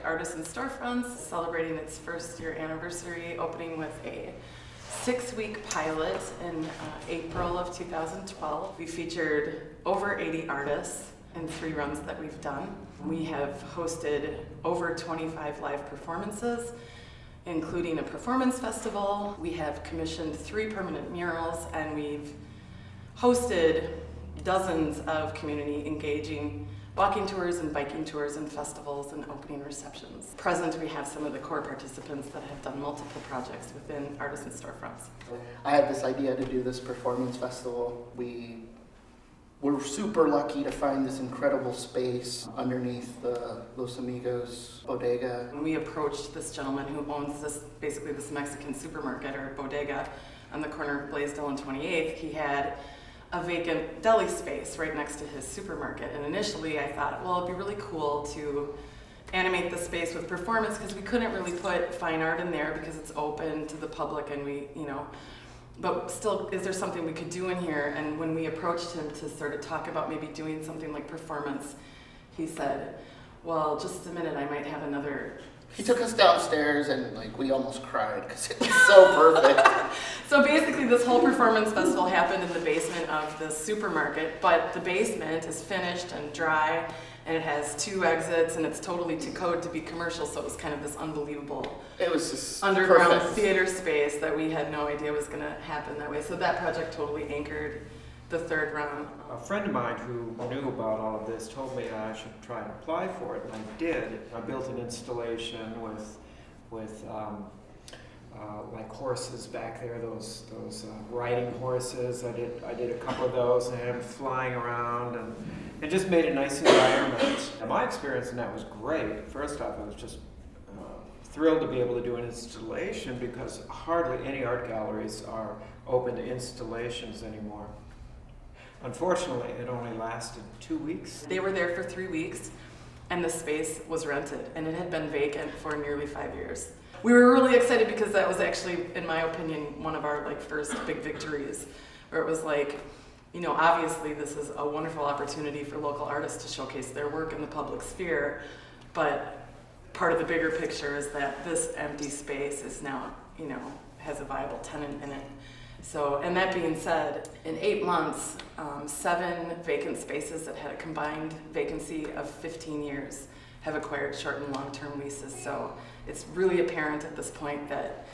Artisan Storefronts celebrating its first year anniversary, opening with a 6-week pilot in April of 2012. We featured over 80 artists in 3 runs that we've done. We have hosted over 25 live performances, including a performance festival. We have commissioned 3 permanent murals, and we've hosted dozens of community engaging walking tours and biking tours and festivals and opening receptions. Present, we have some of the core participants that have done multiple projects within Artisan Storefronts. I had this idea to do this performance festival. We were super lucky to find this incredible space underneath the Los Amigos bodega. When we approached this gentleman who owns basically this Mexican supermarket or bodega on the corner of Blaisdell and 28th, he had a vacant deli space right next to his supermarket. And initially I thought, well, it'd be really cool to animate the space with performance, because we couldn't really put fine art in there because it's open to the public, and but still, is there something we could do in here? And when we approached him to sort of talk about maybe doing something like performance, he said, well, just a minute, I might have another. He took us downstairs and we almost cried because it was so perfect. So basically this whole performance festival happened in the basement of the supermarket, but the basement is finished and dry, and it has 2 exits, and it's totally to code to be commercial, so it was kind of this unbelievable It was just underground perfect. theater space that we had no idea was going to happen that way. So that project totally anchored the 3rd round. A friend of mine who knew about all of this told me I should try and apply for it, and I did. I built an installation with like horses back there, those riding horses. I did a couple of those, and had them flying around, and it just made a nice environment. And my experience in that was great. First off, I was just thrilled to be able to do an installation, because hardly any art galleries are open to installations anymore. Unfortunately, it only lasted 2 weeks. They were there for 3 weeks, and the space was rented, and it had been vacant for nearly 5 years. We were really excited because that was actually, in my opinion, one of our first big victories, where it was obviously this is a wonderful opportunity for local artists to showcase their work in the public sphere, but part of the bigger picture is that this empty space is now, has a viable tenant in it. So, and that being said, in 8 months, 7 vacant spaces that had a combined vacancy of 15 years have acquired short and long-term leases. So it's really apparent at this point that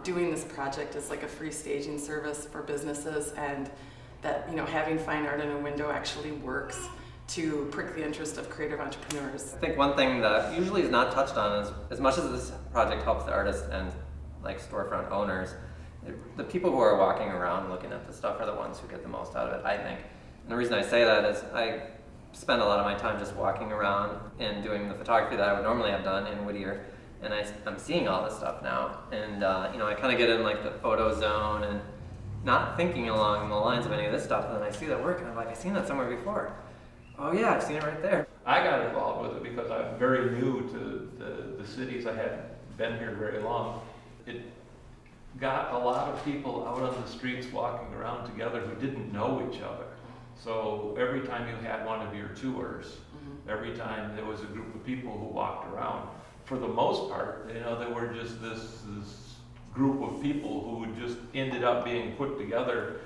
doing this project is like a free staging service for businesses, and that having fine art in a window actually works to prick the interest of creative entrepreneurs. I think one thing that usually is not touched on is, as much as this project helps the artists and storefront owners, the people who are walking around looking at the stuff are the ones who get the most out of it, I think. And the reason I say that is I spend a lot of my time just walking around and doing the photography that I would normally have done in Whittier, and I'm seeing all this stuff now. And I kind of get in the photo zone and not thinking along the lines of any of this stuff, and then I see that work and I'm like, I've seen that somewhere before. Oh yeah, I've seen it right there. I got involved with it because I'm very new to the cities. I hadn't been here very long. It got a lot of people out on the streets walking around together who didn't know each other. So every time you had one of your tours, every time there was a group of people who walked around, for the most part, there were just this group of people who just ended up being put together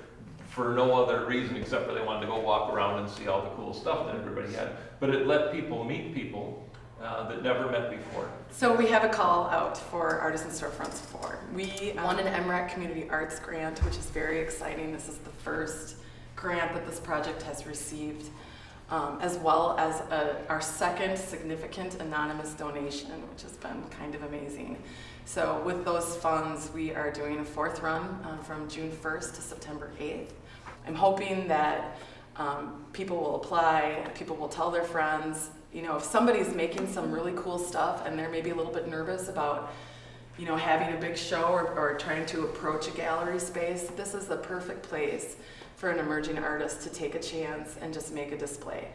for no other reason except for they wanted to go walk around and see all the cool stuff that everybody had. But it let people meet people that never met before. So we have a call out for Artisan Storefronts 4. We won an MRAC Community Arts Grant, which is very exciting. This is the first grant that this project has received, as well as our second significant anonymous donation, which has been kind of amazing. So with those funds, we are doing a 4th run from June 1st to September 8th. I'm hoping that people will apply, people will tell their friends. If somebody's making some really cool stuff and they're maybe a little bit nervous about having a big show or trying to approach a gallery space, this is the perfect place for an emerging artist to take a chance and just make a display.